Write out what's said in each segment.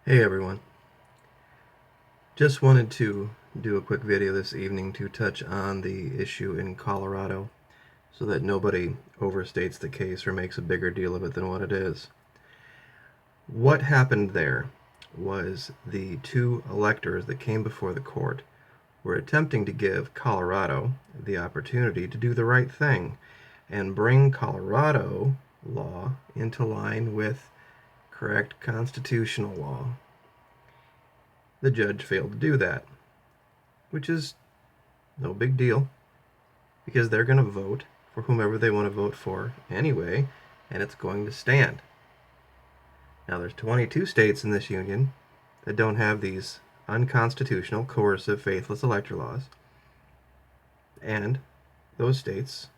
Hey everyone, just wanted to do a quick video this evening to touch on the issue in Colorado so that nobody overstates the case or makes a bigger deal of it than what it is. What happened there was the two electors that came before the court were attempting to give Colorado the opportunity to do the right thing and bring Colorado law into line with correct constitutional law. The judge failed to do that, which is no big deal because they're going to vote for whomever they want to vote for anyway, and it's going to stand. Now, there's 22 states in this union that don't have these unconstitutional, coercive, faithless elector laws, and those states'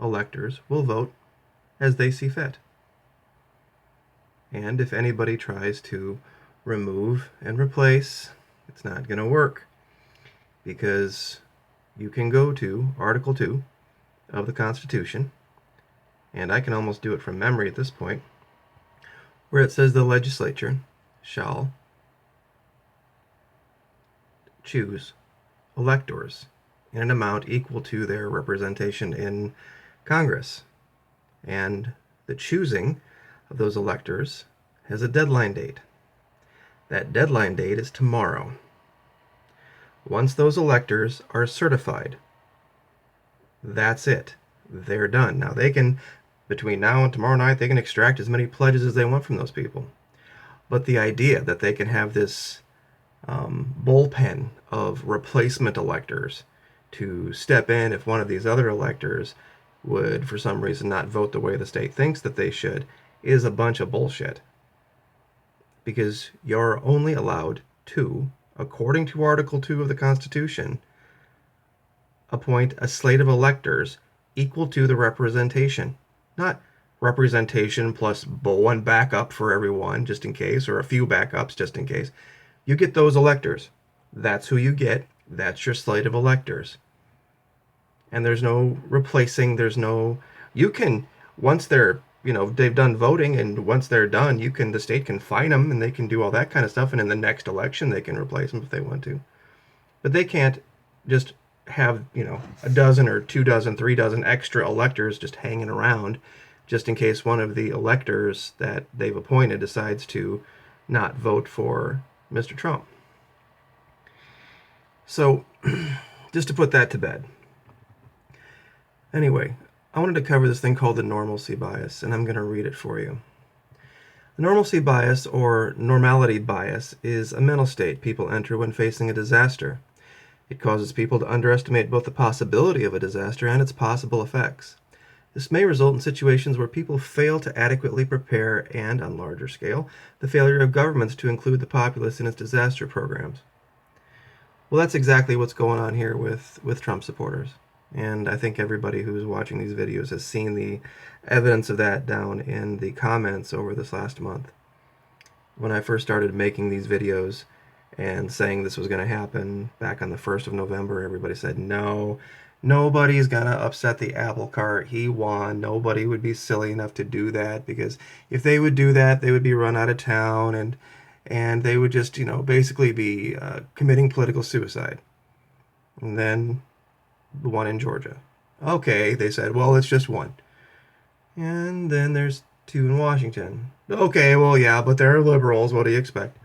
electors will vote as they see fit. And if anybody tries to remove and replace, it's not going to work, because you can go to Article 2 of the Constitution, and I can almost do it from memory at this point, where it says the legislature shall choose electors in an amount equal to their representation in Congress. And the choosing of those electors has a deadline date. That deadline date is tomorrow. Once those electors are certified, that's it. They're done. Now they can, between now and tomorrow night, they can extract as many pledges as they want from those people. But the idea that they can have this bullpen of replacement electors to step in if one of these other electors would, for some reason, not vote the way the state thinks that they should, is a bunch of bullshit. Because you're only allowed to, according to Article 2 of the Constitution, appoint a slate of electors equal to the representation. Not representation plus one backup for everyone, just in case, or a few backups just in case. You get those electors. That's who you get. That's your slate of electors. And there's no replacing, you can, once they're, they've done voting, and once they're done, the state can fine them, and they can do all that kind of stuff, and in the next election they can replace them if they want to. But they can't just have, a dozen or 2 dozen, 3 dozen extra electors just hanging around just in case one of the electors that they've appointed decides to not vote for Mr. Trump. So, just to put that to bed. Anyway, I wanted to cover this thing called the normalcy bias, and I'm going to read it for you. The normalcy bias, or normality bias, is a mental state people enter when facing a disaster. It causes people to underestimate both the possibility of a disaster and its possible effects. This may result in situations where people fail to adequately prepare and, on larger scale, the failure of governments to include the populace in its disaster programs. Well, that's exactly what's going on here with Trump supporters. And I think everybody who's watching these videos has seen the evidence of that down in the comments over this last month. When I first started making these videos and saying this was going to happen back on the 1st of November, everybody said, no, nobody's going to upset the apple cart. He won. Nobody would be silly enough to do that, because if they would do that, they would be run out of town, and they would just, basically be committing political suicide. And then the one in Georgia. Okay, they said, well, it's just one. And then there's 2 in Washington. Okay, well, yeah, but they're liberals. What do you expect?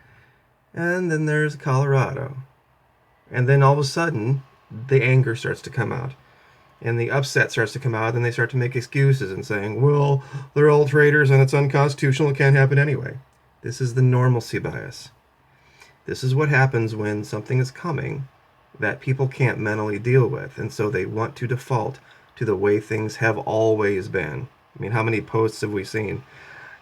And then there's Colorado. And then all of a sudden, the anger starts to come out. And the upset starts to come out, and they start to make excuses and saying, well, they're all traitors and it's unconstitutional, it can't happen anyway. This is the normalcy bias. This is what happens when something is coming that people can't mentally deal with, and so they want to default to the way things have always been. I mean, how many posts have we seen?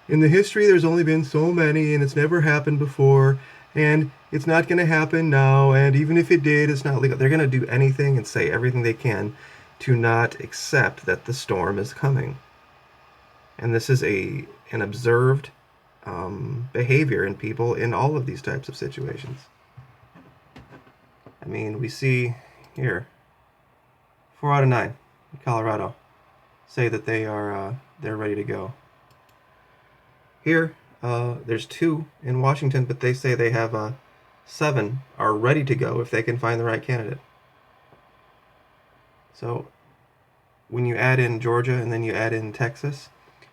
In the history, there's only been so many, and it's never happened before, and it's not going to happen now, and even if it did, it's not legal. They're going to do anything and say everything they can to not accept that the storm is coming. And this is an observed behavior in people in all of these types of situations. I mean, we see here 4 out of 9 in Colorado say that they're ready to go. Here, There's 2 in Washington, but they say they have 7 are ready to go if they can find the right candidate. So when you add in Georgia and then you add in Texas,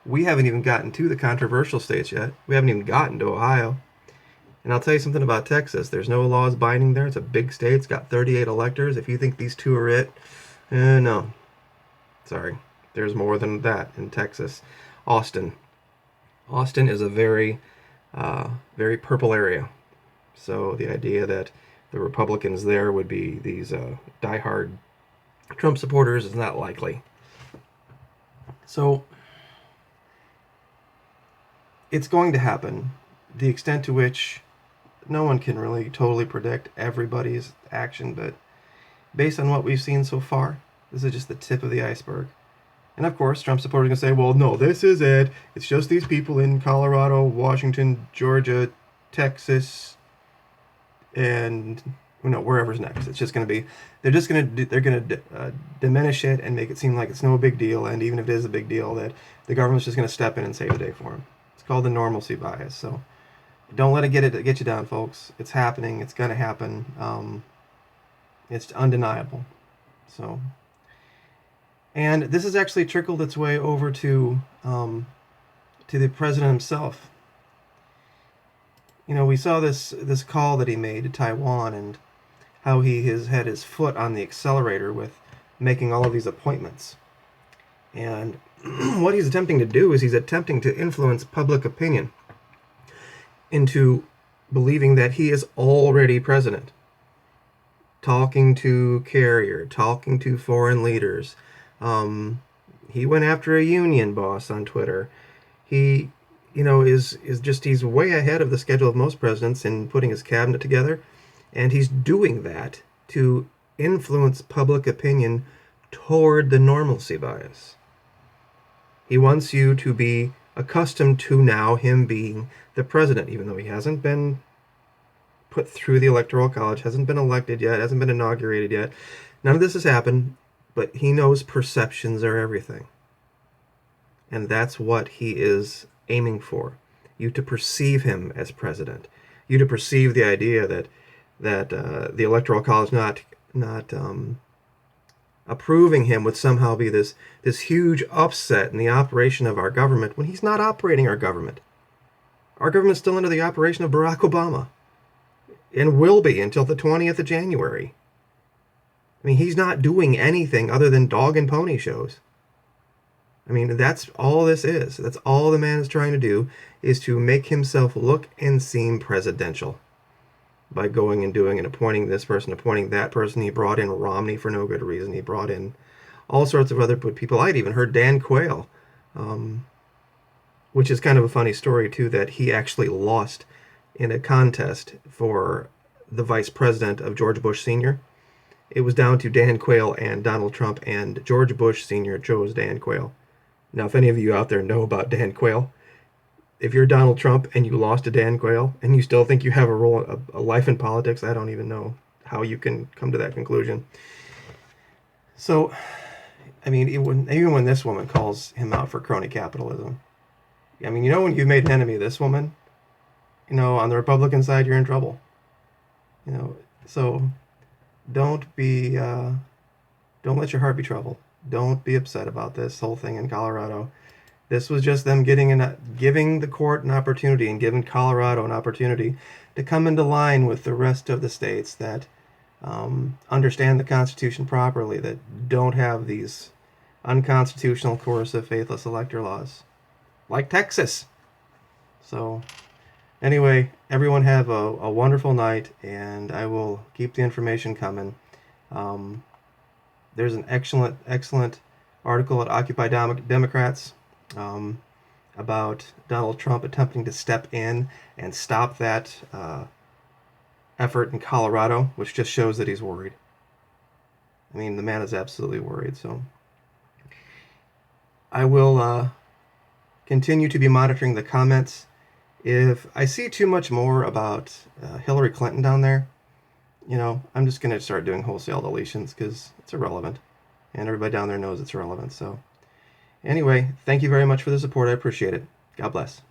we haven't even gotten to the controversial states yet. We haven't even gotten to Ohio. And I'll tell you something about Texas. There's no laws binding there. It's a big state. It's got 38 electors. If you think these 2 are it, no. Sorry. There's more than that in Texas. Austin. Austin is a very, very purple area. So the idea that the Republicans there would be these diehard Trump supporters is not likely. So it's going to happen. The extent to which no one can really totally predict everybody's action, but based on what we've seen so far, this is just the tip of the iceberg. And of course, Trump supporters are going to say, well, no, this is it. It's just these people in Colorado, Washington, Georgia, Texas, and wherever's next. It's just going to be, they're going to diminish it and make it seem like it's no big deal. And even if it is a big deal, that the government's just going to step in and save the day for them. It's called the normalcy bias. So don't let it get you down, folks. It's happening. It's going to happen. It's undeniable. So, and this has actually trickled its way over to the president himself. We saw this call that he made to Taiwan and how he has had his foot on the accelerator with making all of these appointments. And what he's attempting to do is he's attempting to influence public opinion into believing that he is already president. Talking to Carrier, talking to foreign leaders. He went after a union boss on Twitter. He, he's way ahead of the schedule of most presidents in putting his cabinet together. And he's doing that to influence public opinion toward the normalcy bias. He wants you to be accustomed to now him being the president, even though he hasn't been put through the Electoral College, hasn't been elected yet, hasn't been inaugurated yet. None of this has happened, but he knows perceptions are everything. And that's what he is aiming for. You to perceive him as president. You to perceive the idea that the Electoral College not approving him would somehow be this huge upset in the operation of our government when he's not operating our government. Our government's still under the operation of Barack Obama and will be until the 20th of January. I mean, he's not doing anything other than dog and pony shows. I mean, that's all this is. That's all the man is trying to do, is to make himself look and seem presidential by going and doing and appointing this person, appointing that person. He brought in Romney for no good reason. He brought in all sorts of other people. I'd even heard Dan Quayle, which is kind of a funny story, too, that he actually lost in a contest for the vice president of George Bush Sr. It was down to Dan Quayle and Donald Trump, and George Bush Sr. chose Dan Quayle. Now, if any of you out there know about Dan Quayle, if you're Donald Trump and you lost to Dan Quayle and you still think you have a life in politics, I don't even know how you can come to that conclusion. So, I mean, even when this woman calls him out for crony capitalism, I mean, when you've made an enemy of this woman, on the Republican side, you're in trouble. So don't let your heart be troubled. Don't be upset about this whole thing in Colorado. This was just them giving the court an opportunity and giving Colorado an opportunity to come into line with the rest of the states that understand the Constitution properly, that don't have these unconstitutional, coercive, faithless elector laws, like Texas. So anyway, everyone have a wonderful night, and I will keep the information coming. There's an excellent article at Occupy Democrats about Donald Trump attempting to step in and stop that effort in Colorado, which just shows that he's worried. I mean, the man is absolutely worried. So I will continue to be monitoring the comments. If I see too much more about Hillary Clinton down there, I'm just going to start doing wholesale deletions because it's irrelevant. And everybody down there knows it's irrelevant. So anyway, thank you very much for the support. I appreciate it. God bless.